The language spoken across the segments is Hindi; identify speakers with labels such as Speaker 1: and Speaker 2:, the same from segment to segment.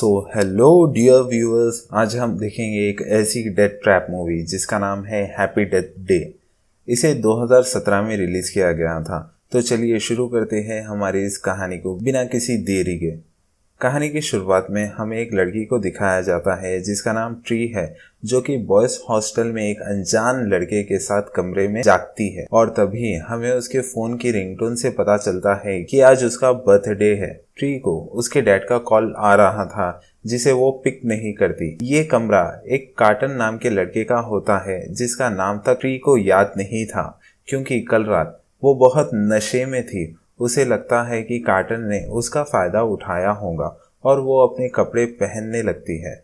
Speaker 1: सो हेलो डियर व्यूअर्स, आज हम देखेंगे एक ऐसी डेथ ट्रैप मूवी जिसका नाम है हैप्पी डेथ डे। इसे 2017 में रिलीज किया गया था। तो चलिए शुरू करते हैं हमारी इस कहानी को बिना किसी देरी के। कहानी की शुरुआत में हमें एक लड़की को दिखाया जाता है जिसका नाम ट्री है, जो कि बॉयज हॉस्टल में एक अनजान लड़के के साथ कमरे में जागती है। और तभी हमें उसके फोन की रिंगटोन से पता चलता है कि आज उसका बर्थडे है। ट्री को उसके डैड का कॉल आ रहा था जिसे वो पिक नहीं करती। ये कमरा एक कार्टन नाम के लड़के का होता है जिसका नाम तक ट्री को याद नहीं था, क्योंकि कल रात वो बहुत नशे में थी। उसे लगता है कि कार्टन ने उसका फायदा उठाया होगा और वो अपने कपड़े पहनने लगती है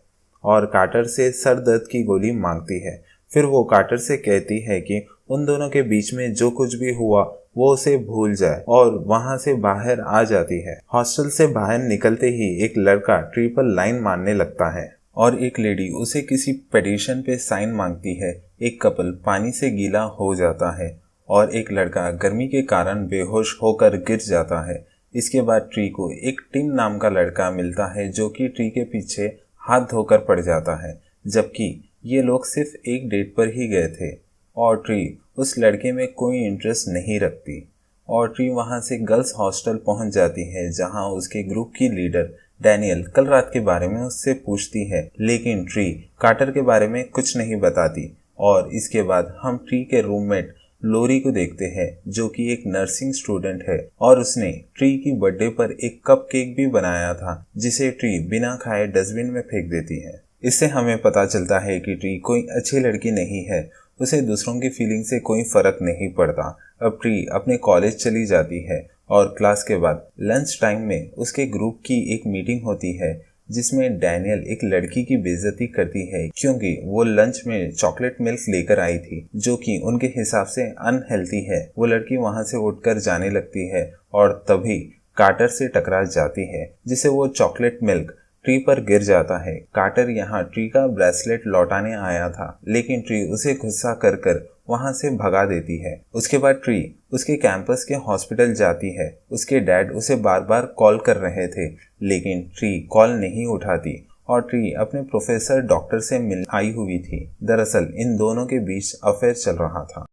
Speaker 1: और कार्टर से सर दर्द की गोली मांगती है। फिर वो कार्टर से कहती है कि उन दोनों के बीच में जो कुछ भी हुआ वो उसे भूल जाए, और वहां से बाहर आ जाती है। हॉस्टल से बाहर निकलते ही एक लड़का ट्रिपल लाइन मारने लगता है और एक लेडी उसे किसी पिटीशन पे साइन मांगती है। एक कपल पानी से गीला हो जाता है और एक लड़का गर्मी के कारण बेहोश होकर गिर जाता है। इसके बाद ट्री को एक टिम नाम का लड़का मिलता है जो कि ट्री के पीछे हाथ धोकर पड़ जाता है, जबकि ये लोग सिर्फ एक डेट पर ही गए थे और ट्री उस लड़के में कोई इंटरेस्ट नहीं रखती। और ट्री वहां से गर्ल्स हॉस्टल पहुंच जाती है जहां उसके ग्रुप की लीडर डैनियल कल रात के बारे में उससे पूछती है, लेकिन ट्री कार्टर के बारे में कुछ नहीं बताती। और इसके बाद हम ट्री के रूममेट लोरी को देखते हैं जो कि एक नर्सिंग स्टूडेंट है और उसने ट्री की बर्थडे पर एक कप केक भी बनाया था जिसे ट्री बिना खाए डस्टबिन में फेंक देती है। इससे हमें पता चलता है कि ट्री कोई अच्छी लड़की नहीं है, उसे दूसरों की फीलिंग से कोई फर्क नहीं पड़ता। अब ट्री अपने कॉलेज चली जाती है और क्लास के बाद लंच टाइम में उसके ग्रुप की एक मीटिंग होती है जिसमें डैनियल एक लड़की की बेइज्जती करती है क्योंकि वो लंच में चॉकलेट मिल्क लेकर आई थी जो कि उनके हिसाब से अनहेल्थी है। वो लड़की वहां से उठकर जाने लगती है और तभी कार्टर से टकरा जाती है जिसे वो चॉकलेट मिल्क ट्री पर गिर जाता है। कार्टर यहाँ ट्री का ब्रेसलेट लौटाने आया था, लेकिन ट्री उसे गुस्सा कर वहां से भगा देती है। उसके बाद ट्री उसके कैंपस के हॉस्पिटल जाती है। उसके डैड उसे बार बार कॉल कर रहे थे, लेकिन ट्री कॉल नहीं उठाती और ट्री अपने प्रोफेसर डॉक्टर से मिल आई हुई थी। दरअसल इन दोनों के बीच अफेयर चल रहा था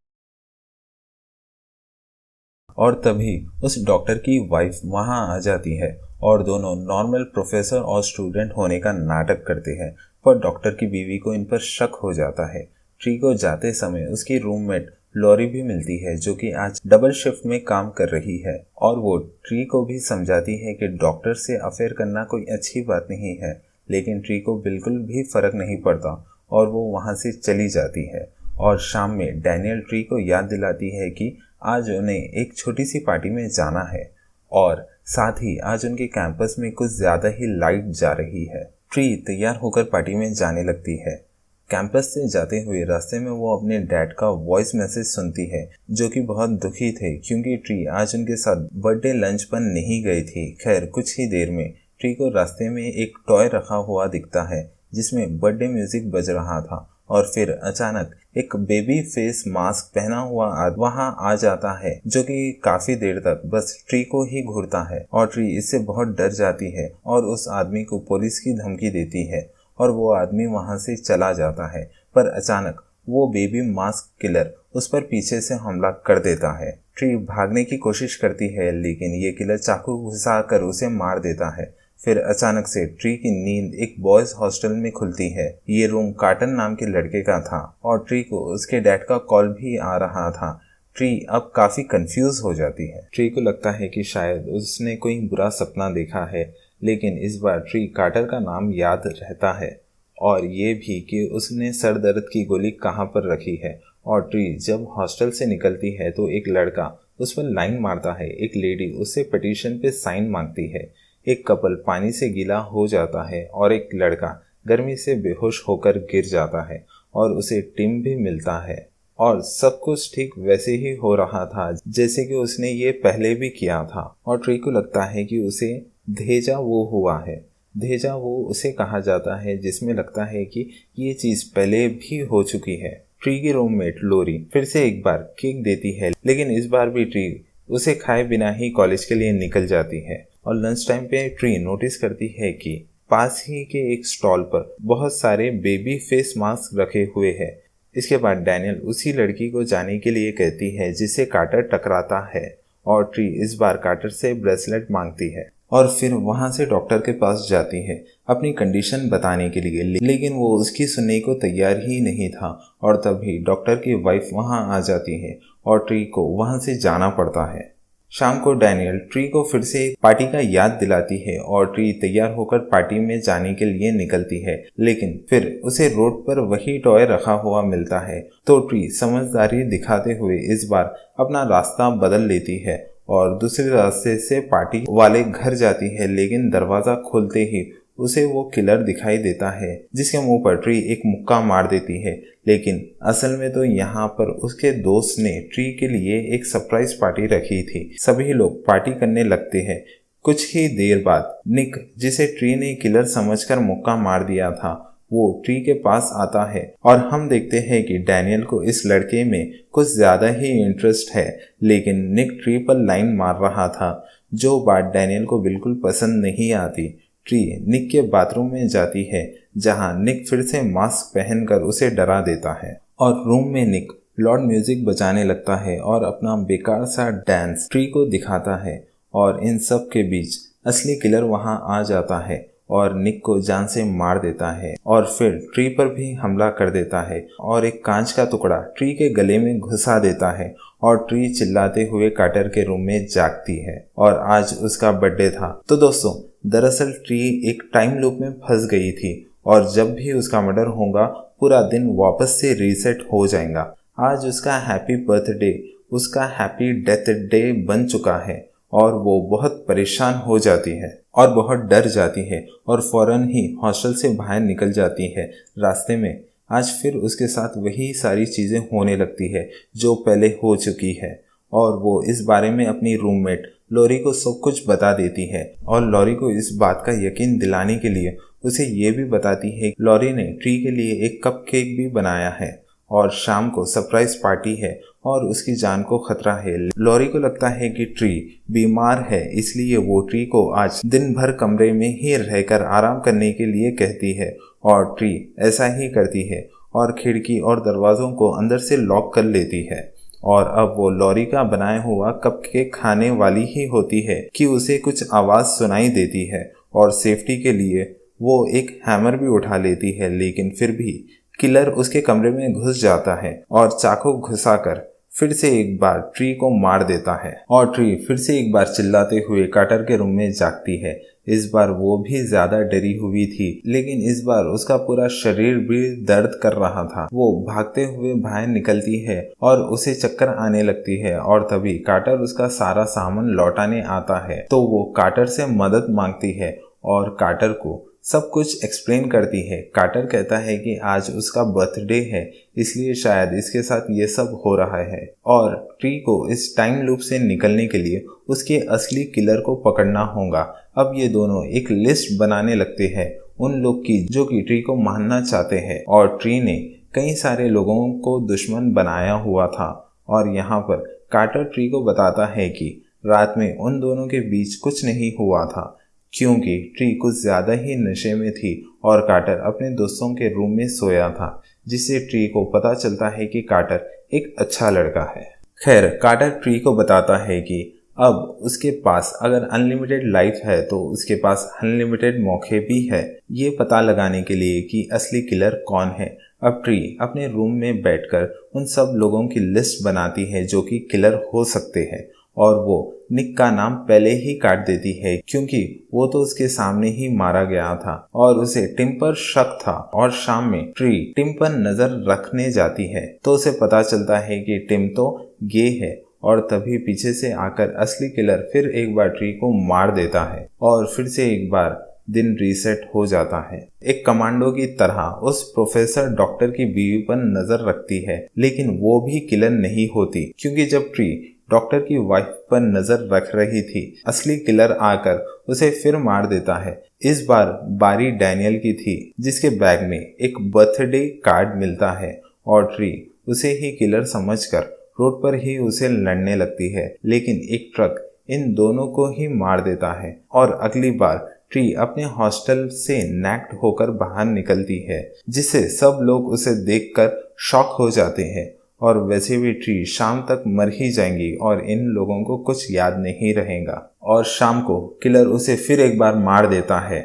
Speaker 1: और तभी उस डॉक्टर की वाइफ वहां आ जाती है और दोनों नॉर्मल प्रोफेसर और स्टूडेंट होने का नाटक करते हैं। पर डॉक्टर की बीवी को इन पर शक हो जाता है। ट्री को जाते समय उसकी रूममेट लॉरी भी मिलती है जो कि आज डबल शिफ्ट में काम कर रही है और वो ट्री को भी समझाती है कि डॉक्टर से अफेयर करना कोई अच्छी बात नहीं है, लेकिन ट्री को बिल्कुल भी फर्क नहीं पड़ता और वो वहां से चली जाती है। और शाम में डैनियल ट्री को याद दिलाती है कि आज उन्हें एक छोटी सी पार्टी में जाना है और साथ ही आज उनके कैंपस में कुछ ज्यादा ही लाइट जा रही है। ट्री तैयार होकर पार्टी में जाने लगती है। कैंपस से जाते हुए रास्ते में वो अपने डैड का वॉइस मैसेज सुनती है जो कि बहुत दुखी थे क्योंकि ट्री आज उनके साथ बर्थडे लंच पर नहीं गई थी। खैर कुछ ही देर में ट्री को रास्ते में एक टॉय रखा हुआ दिखता है जिसमें बर्थडे म्यूजिक बज रहा था और फिर अचानक एक बेबी फेस मास्क पहना हुआ वहां आ जाता है जो कि काफी देर तक बस ट्री को ही घूरता है और ट्री इससे बहुत डर जाती है और उस आदमी को पुलिस की धमकी देती है और वो आदमी वहां से चला जाता है। पर अचानक वो बेबी मास्क किलर उस पर पीछे से हमला कर देता है। ट्री भागने की कोशिश करती है लेकिन ये किलर चाकू घुसा कर उसे मार देता है। फिर अचानक से ट्री की नींद एक बॉयज हॉस्टल में खुलती है। ये रूम कार्टन नाम के लड़के का था और ट्री को उसके डैड का कॉल भी आ रहा था। ट्री अब काफी कंफ्यूज हो जाती है। ट्री को लगता है कि शायद उसने कोई बुरा सपना देखा है, लेकिन इस बार ट्री कार्टर का नाम याद रहता है और ये भी कि उसने सर दर्द की गोली कहाँ पर रखी है। और ट्री जब हॉस्टल से निकलती है तो एक लड़का उस पर लाइन मारता है। एक लेडी उससे पिटीशन पे साइन मांगती है। एक कपल पानी से गीला हो जाता है और एक लड़का गर्मी से बेहोश होकर गिर जाता है और उसे टिम भी मिलता है और सब कुछ ठीक वैसे ही हो रहा था जैसे कि उसने ये पहले भी किया था। और ट्री को लगता है कि उसे धेजा वो हुआ है। धेजा वो उसे कहा जाता है जिसमें लगता है कि ये चीज पहले भी हो चुकी है। ट्री की रूममेट लोरी फिर से एक बार केक देती है, लेकिन इस बार भी ट्री उसे खाए बिना ही कॉलेज के लिए निकल जाती है। और लंच टाइम पे ट्री नोटिस करती है कि पास ही के एक स्टॉल पर बहुत सारे बेबी फेस मास्क रखे हुए हैं। इसके बाद डैनियल उसी लड़की को जाने के लिए कहती है जिसे कार्टर टकराता है और ट्री इस बार कार्टर से ब्रेसलेट मांगती है और फिर वहां से डॉक्टर के पास जाती है अपनी कंडीशन बताने के लिए, लेकिन वो उसकी सुनने को तैयार ही नहीं था और तभी डॉक्टर की वाइफ वहां आ जाती है और ट्री को वहां से जाना पड़ता है। शाम को डैनियल ट्री को फिर से पार्टी का याद दिलाती है और ट्री तैयार होकर पार्टी में जाने के लिए निकलती है, लेकिन फिर उसे रोड पर वही टॉय रखा हुआ मिलता है तो ट्री समझदारी दिखाते हुए इस बार अपना रास्ता बदल लेती है और दूसरे रास्ते से पार्टी वाले घर जाती है, लेकिन दरवाजा खोलते ही उसे वो किलर दिखाई देता है जिसके मुंह पर ट्री एक मुक्का मार देती है। लेकिन असल में तो यहाँ पर उसके दोस्त ने ट्री के लिए एक सरप्राइज पार्टी रखी थी। सभी लोग पार्टी करने लगते हैं। कुछ ही देर बाद निक, जिसे ट्री ने किलर समझकर मुक्का मार दिया था, वो ट्री के पास आता है और हम देखते हैं कि डैनियल को इस लड़के में कुछ ज्यादा ही इंटरेस्ट है, लेकिन निक ट्री पर लाइन मार रहा था जो बात डैनियल को बिल्कुल पसंद नहीं आती। ट्री निक के बाथरूम में जाती है जहां निक फिर से मास्क पहनकर उसे डरा देता है और रूम में निक लाउड म्यूजिक बजाने लगता है और अपना बेकार सा डांस ट्री को दिखाता है और इन सब के बीच असली किलर वहां आ जाता है और निक को जान से मार देता है और फिर ट्री पर भी हमला कर देता है और एक कांच का टुकड़ा ट्री के गले में घुसा देता है और ट्री चिल्लाते हुए कार्टर के रूम में जागती है और आज उसका बर्थडे था। तो दोस्तों, दरअसल ट्री एक टाइम लूप में फंस गई थी और जब भी उसका मर्डर होगा पूरा दिन वापस से रीसेट हो जाएगा। आज उसका हैप्पी बर्थडे उसका हैप्पी डेथ डे बन चुका है और वो बहुत परेशान हो जाती है और बहुत डर जाती है और फौरन ही हॉस्टल से बाहर निकल जाती है। रास्ते में आज फिर उसके साथ वही सारी चीज़ें होने लगती है जो पहले हो चुकी है और वो इस बारे में अपनी रूममेट लॉरी को सब कुछ बता देती है और लॉरी को इस बात का यकीन दिलाने के लिए उसे ये भी बताती है कि लॉरी ने ट्री के लिए एक कपकेक भी बनाया है और शाम को सरप्राइज पार्टी है और उसकी जान को खतरा है। लॉरी को लगता है कि ट्री बीमार है, इसलिए वो ट्री को आज दिन भर कमरे में ही रहकर आराम करने के लिए कहती है और ट्री ऐसा ही करती है और खिड़की और दरवाजों को अंदर से लॉक कर लेती है और अब वो लॉरी का बनाया हुआ कपकेक खाने वाली ही होती है कि उसे कुछ आवाज़ सुनाई देती है और सेफ्टी के लिए वो एक हैमर भी उठा लेती है, लेकिन फिर भी किलर उसके कमरे में घुस जाता है और चाकू घुसाकर फिर से एक बार ट्री को मार देता है और ट्री फिर से एक बार चिल्लाते हुए कार्टर के रूम में जागती है। इस बार वो भी ज्यादा डरी हुई थी, लेकिन इस बार उसका पूरा शरीर भी दर्द कर रहा था। वो भागते हुए बाहर निकलती है और उसे चक्कर आने लगती है और तभी कार्टर उसका सारा सामान लौटाने आता है तो वो कार्टर से मदद मांगती है और कार्टर को सब कुछ एक्सप्लेन करती है। कार्टर कहता है कि आज उसका बर्थडे है, इसलिए शायद इसके साथ ये सब हो रहा है और ट्री को इस टाइम लूप से निकलने के लिए उसके असली किलर को पकड़ना होगा। अब ये दोनों एक लिस्ट बनाने लगते हैं उन लोग की जो कि ट्री को मारना चाहते हैं और ट्री ने कई सारे लोगों को दुश्मन बनाया हुआ था और यहाँ पर कार्टर ट्री को बताता है कि रात में उन दोनों के बीच कुछ नहीं हुआ था क्योंकि ट्री कुछ ज्यादा ही नशे में थी और कार्टर अपने दोस्तों के रूम में सोया था, जिससे ट्री को पता चलता है कि कार्टर एक अच्छा लड़का है। खैर, कार्टर ट्री को बताता है कि अब उसके पास अगर अनलिमिटेड लाइफ है तो उसके पास अनलिमिटेड मौके भी है ये पता लगाने के लिए कि असली किलर कौन है। अब ट्री अपने रूम में बैठकर उन सब लोगों की लिस्ट बनाती है जो कि किलर हो सकते हैं और वो निक का नाम पहले ही काट देती है क्योंकि वो तो उसके सामने ही मारा गया था और उसे टिम पर शक था और शाम में ट्री टिम पर नजर रखने जाती है तो उसे पता चलता है कि टिम तो गे है और तभी पीछे से आकर असली किलर फिर एक बार ट्री को मार देता है और फिर से एक बार दिन रीसेट हो जाता है। एक कमांडो की तरह उस प्रोफेसर डॉक्टर की बीवी पर नजर रखती है, लेकिन वो भी किलर नहीं होती क्योंकि जब ट्री डॉक्टर की वाइफ पर नजर रख रही थी असली किलर आकर उसे फिर मार देता है। इस बार बारी डैनियल की थी जिसके बैग में एक बर्थडे कार्ड मिलता है और ट्री उसे ही किलर समझकर रोड पर ही उसे लड़ने लगती है, लेकिन एक ट्रक इन दोनों को ही मार देता है और अगली बार ट्री अपने हॉस्टल से नैक्ड होकर बाहर निकलती है, जिससे सब लोग उसे देखकर शॉक हो जाते हैं। और वैसे भी ट्री शाम तक मर ही जाएंगी और इन लोगों को कुछ याद नहीं रहेगा। और शाम को किलर उसे फिर एक बार मार देता है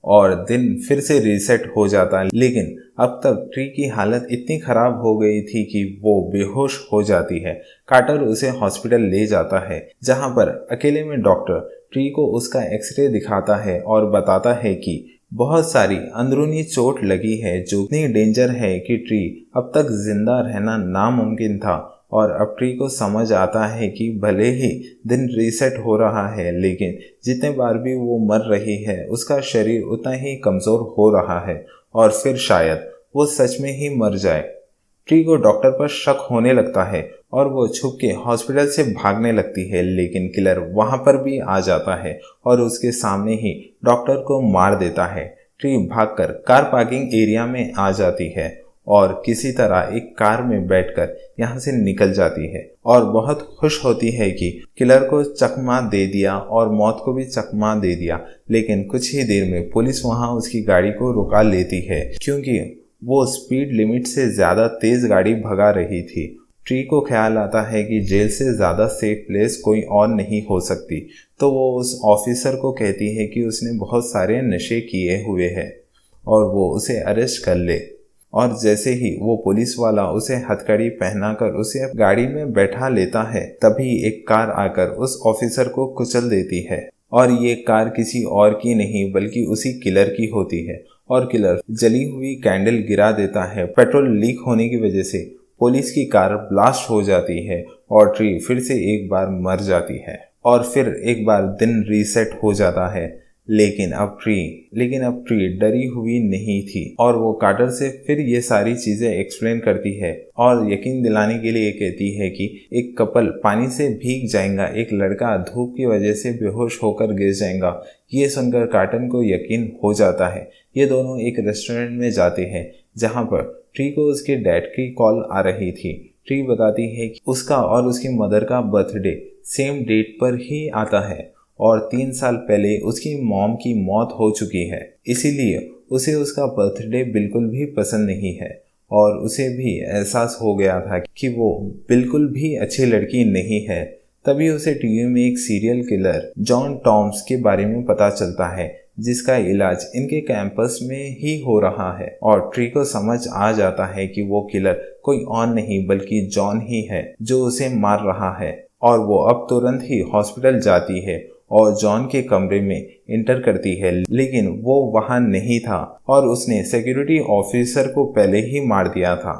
Speaker 1: और दिन फिर से रीसेट हो जाता है। लेकिन अब तक ट्री की हालत इतनी खराब हो गई थी कि वो बेहोश हो जाती है। कार्टर उसे हॉस्पिटल ले जाता है, जहां पर अकेले में डॉक्टर ट्री को उसका एक्सरे दिखाता है और बताता है कि बहुत सारी अंदरूनी चोट लगी है, जो इतनी डेंजर है कि ट्री अब तक जिंदा रहना नामुमकिन था। और अब ट्री को समझ आता है कि भले ही दिन रीसेट हो रहा है, लेकिन जितने बार भी वो मर रही है उसका शरीर उतना ही कमज़ोर हो रहा है और फिर शायद वो सच में ही मर जाए। ट्री को डॉक्टर पर शक होने लगता है और वो छुप के हॉस्पिटल से भागने लगती है, लेकिन किलर वहां पर भी आ जाता है और उसके सामने ही डॉक्टर को मार देता है। ट्री भागकर कार पार्किंग एरिया में आ जाती है और किसी तरह एक कार में बैठकर यहाँ से निकल जाती है और बहुत खुश होती है कि किलर को चकमा दे दिया और मौत को भी चकमा दे दिया। लेकिन कुछ ही देर में पुलिस वहां उसकी गाड़ी को रुका लेती है, क्योंकि वो स्पीड लिमिट से ज़्यादा तेज़ गाड़ी भगा रही थी। ट्री को ख्याल आता है कि जेल से ज़्यादा सेफ प्लेस कोई और नहीं हो सकती, तो वो उस ऑफिसर को कहती है कि उसने बहुत सारे नशे किए हुए हैं और वो उसे अरेस्ट कर ले। और जैसे ही वो पुलिस वाला उसे हथकड़ी पहनाकर उसे गाड़ी में बैठा लेता है, तभी एक कार आकर उस ऑफिसर को कुचल देती है। और ये कार किसी और की नहीं बल्कि उसी किलर की होती है और किलर जली हुई कैंडल गिरा देता है। पेट्रोल लीक होने की वजह से पुलिस की कार ब्लास्ट हो जाती है और ट्री फिर से एक बार मर जाती है और फिर एक बार दिन रीसेट हो जाता है। लेकिन अब ट्री डरी हुई नहीं थी और वो कार्टर से फिर ये सारी चीजें एक्सप्लेन करती है और यकीन दिलाने के लिए कहती है कि एक कपल पानी से भीग जाएगा, एक लड़का धूप की वजह से बेहोश होकर गिर जाएगा। ये सुनकर कार्टन को यकीन हो जाता है। ये दोनों एक रेस्टोरेंट में जाते हैं, जहाँ पर ट्री को उसके डैड की कॉल आ रही थी। ट्री बताती है कि उसका और उसकी मदर का बर्थडे सेम डेट पर ही आता है और 3 साल पहले उसकी मॉम की मौत हो चुकी है, इसीलिए उसे उसका बर्थडे बिल्कुल भी पसंद नहीं है। और उसे भी एहसास हो गया था कि वो बिल्कुल भी अच्छी लड़की नहीं है। तभी उसे टीवी में एक सीरियल किलर जॉन टॉम्स के बारे में पता चलता है, जिसका इलाज इनके कैंपस में ही हो रहा है। और ट्री को समझ आ जाता है कि वो किलर कोई और नहीं बल्कि जॉन ही है जो उसे मार रहा है। और वो अब तुरंत ही हॉस्पिटल जाती है और जॉन के कमरे में इंटर करती है, लेकिन वो वहां नहीं था और उसने सिक्योरिटी ऑफिसर को पहले ही मार दिया था।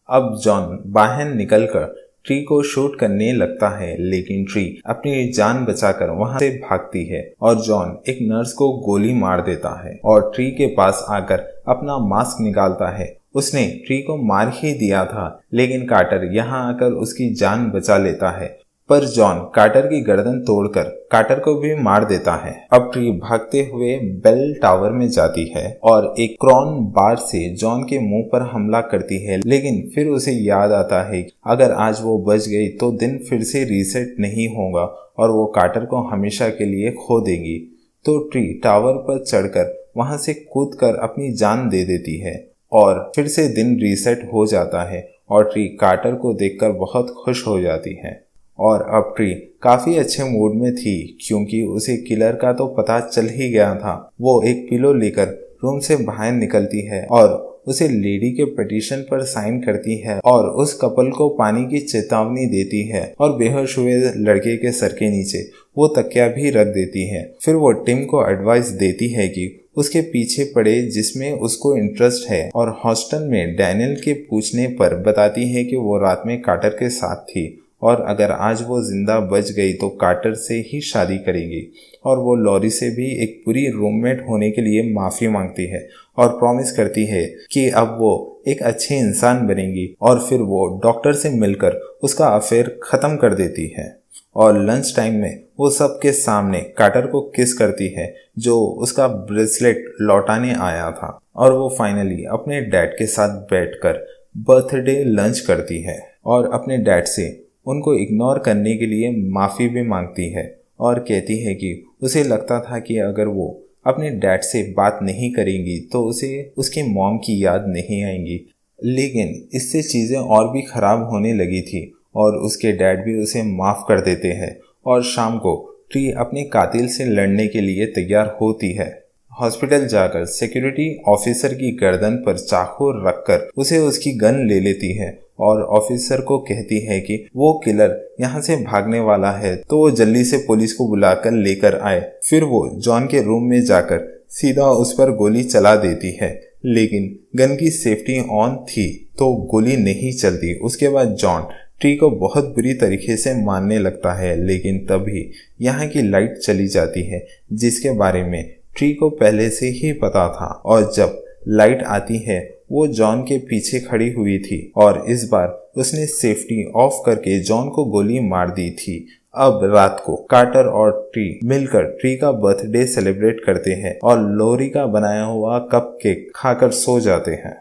Speaker 1: अब जॉन बाहर निकलकर ट्री को शूट करने लगता है, लेकिन ट्री अपनी जान बचाकर वहां से भागती है और जॉन एक नर्स को गोली मार देता है और ट्री के पास आकर अपना मास्क निकालता है। उसने ट्री को मार ही दिया था, लेकिन कार्टर यहाँ आकर उसकी जान बचा लेता है। पर जॉन कार्टर की गर्दन तोड़कर कार्टर को भी मार देता है। अब ट्री भागते हुए बेल टावर में जाती है और एक क्रॉन बार से जॉन के मुंह पर हमला करती है, लेकिन फिर उसे याद आता है कि अगर आज वो बच गई तो दिन फिर से रीसेट नहीं होगा और वो कार्टर को हमेशा के लिए खो देगी। तो ट्री टावर पर चढ़कर वहां से कूदकर अपनी जान दे देती है और फिर से दिन रीसेट हो जाता है और ट्री कार्टर को देखकर बहुत खुश हो जाती है। और अब ट्री काफी अच्छे मूड में थी, क्योंकि उसे किलर का तो पता चल ही गया था। वो एक पिलो लेकर रूम से बाहर निकलती है और उसे लेडी के पिटीशन पर साइन करती है और उस कपल को पानी की चेतावनी देती है और बेहोश हुए लड़के के सर के नीचे वो तकिया भी रख देती है। फिर वो टिम को एडवाइस देती है कि उसके पीछे पड़े जिसमें उसको इंटरेस्ट है और हॉस्टल में डैनियल के पूछने पर बताती है कि वो रात में कार्टर के साथ थी और अगर आज वो जिंदा बच गई तो कार्टर से ही शादी करेगी। और वो लॉरी से भी एक पूरी रूममेट होने के लिए माफ़ी मांगती है और प्रॉमिस करती है कि अब वो एक अच्छे इंसान बनेगी। और फिर वो डॉक्टर से मिलकर उसका अफेयर ख़त्म कर देती है और लंच टाइम में वो सबके सामने कार्टर को किस करती है, जो उसका ब्रेसलेट लौटाने आया था। और वो फाइनली अपने डैड के साथ बैठकर बर्थडे लंच करती है और अपने डैड से उनको इग्नोर करने के लिए माफ़ी भी मांगती है और कहती है कि उसे लगता था कि अगर वो अपने डैड से बात नहीं करेंगी तो उसे उसके मॉम की याद नहीं आएंगी। लेकिन इससे चीज़ें और भी ख़राब होने लगी थी और उसके डैड भी उसे माफ़ कर देते हैं और शाम को ट्री अपने कातिल से लड़ने के लिए तैयार होती है। हॉस्पिटल जाकर सिक्योरिटी ऑफिसर की गर्दन पर चाकू रखकर उसे उसकी गन ले लेती है और ऑफिसर को कहती है कि वो किलर यहाँ से भागने वाला है तो वो जल्दी से पुलिस को बुलाकर लेकर आए। फिर वो जॉन के रूम में जाकर सीधा उस पर गोली चला देती है, लेकिन गन की सेफ्टी ऑन थी तो गोली नहीं चलती। उसके बाद जॉन ट्री को बहुत बुरी तरीके से मारने लगता है, लेकिन तभी यहाँ की लाइट चली जाती है जिसके बारे में ट्री को पहले से ही पता था और जब लाइट आती है वो जॉन के पीछे खड़ी हुई थी और इस बार उसने सेफ्टी ऑफ करके जॉन को गोली मार दी थी। अब रात को कार्टर और ट्री मिलकर ट्री का बर्थडे सेलिब्रेट करते हैं और लोरी का बनाया हुआ कपकेक खाकर सो जाते हैं।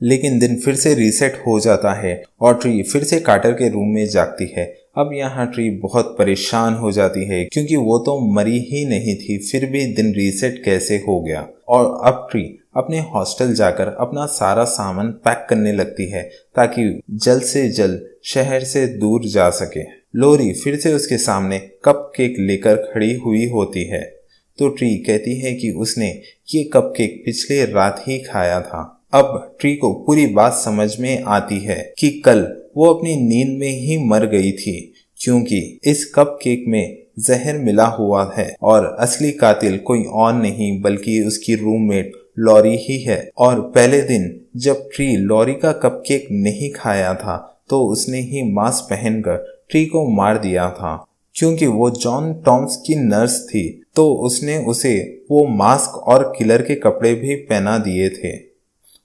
Speaker 1: लेकिन दिन फिर से रीसेट हो जाता है और ट्री फिर से कार्टर के रूम में जागती है। अब यहाँ ट्री बहुत परेशान हो जाती है क्योंकि वो तो मरी ही नहीं थी, फिर भी दिन रीसेट कैसे हो गया। और अब ट्री अपने हॉस्टल जाकर अपना सारा सामान पैक करने लगती है ताकि जल्द से जल्द शहर से दूर जा सके। लोरी फिर से उसके सामने कपकेक लेकर खड़ी हुई होती है तो ट्री कहती है कि उसने ये कपकेक पिछले रात ही खाया था। अब ट्री को पूरी बात समझ में आती है कि कल वो अपनी नींद में ही मर गई थी क्योंकि इस कपकेक में जहर मिला हुआ है और असली कातिल कोई और नहीं बल्कि उसकी रूममेट लॉरी ही है। और पहले दिन जब ट्री लॉरी का कपकेक नहीं खाया था तो उसने ही मास्क पहनकर ट्री को मार दिया था। क्योंकि वो जॉन टॉम्स की नर्स थी तो उसने उसे वो मास्क और किलर के कपड़े भी पहना दिए थे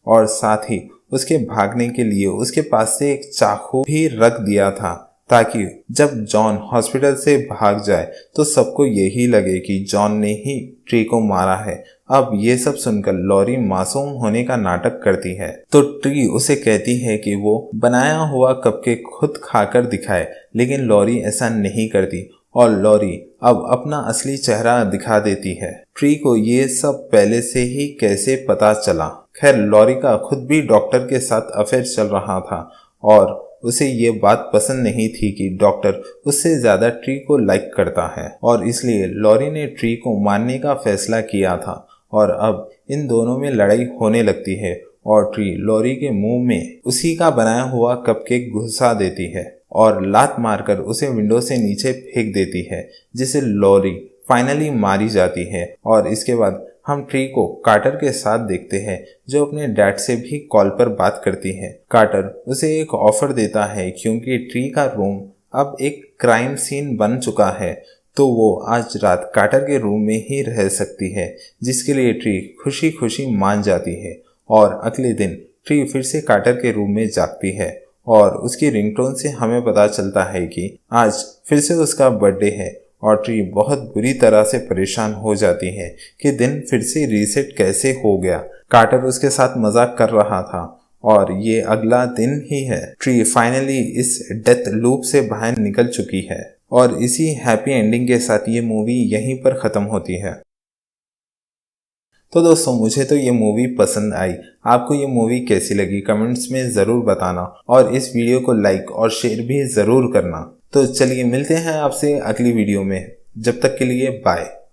Speaker 1: और साथ ही उसके भागने के लिए उसके पास से एक चाकू भी रख दिया था ताकि जब जॉन हॉस्पिटल से भाग जाए तो सबको यही लगे कि जॉन ने ही ट्री को मारा है। अब ये सब सुनकर लॉरी मासूम होने का नाटक करती है तो ट्री उसे कहती है कि वो बनाया हुआ कपकेक खुद खाकर दिखाए, लेकिन लॉरी ऐसा नहीं करती और लॉरी अब अपना असली चेहरा दिखा देती है। ट्री को ये सब पहले से ही कैसे पता चला? खैर, लॉरी का खुद भी डॉक्टर के साथ अफेयर चल रहा था और उसे ये बात पसंद नहीं थी कि डॉक्टर उससे ज्यादा ट्री को लाइक करता है और इसलिए लॉरी ने ट्री को मारने का फैसला किया था। और अब इन दोनों में लड़ाई होने लगती है और ट्री लॉरी के मुंह में उसी का बनाया हुआ कपकेक घुसा देती है और लात मारकर उसे विंडो से नीचे फेंक देती है, जिसे लॉरी फाइनली मारी जाती है। और इसके बाद हम ट्री को कार्टर के साथ देखते हैं जो अपने डैड से भी कॉल पर बात करती है। कार्टर उसे एक ऑफर देता है क्योंकि ट्री का रूम अब एक क्राइम सीन बन चुका है तो वो आज रात कार्टर के रूम में ही रह सकती है, जिसके लिए ट्री खुशी खुशी मान जाती है। और अगले दिन ट्री फिर से कार्टर के रूम में जागती है और उसकी रिंगटोन से हमें पता चलता है कि आज फिर से उसका बर्थडे है और ट्री बहुत बुरी तरह से परेशान हो जाती है कि दिन फिर से रीसेट कैसे हो गया। कार्टर उसके साथ मजाक कर रहा था और ये अगला दिन ही है। ट्री फाइनली इस डेथ लूप से बाहर निकल चुकी है और इसी हैप्पी एंडिंग के साथ ये मूवी यहीं पर ख़त्म होती है। तो दोस्तों, मुझे तो ये मूवी पसंद आई। आपको ये मूवी कैसी लगी कमेंट्स में ज़रूर बताना और इस वीडियो को लाइक और शेयर भी ज़रूर करना। तो चलिए मिलते हैं आपसे अगली वीडियो में। जब तक के लिए बाय।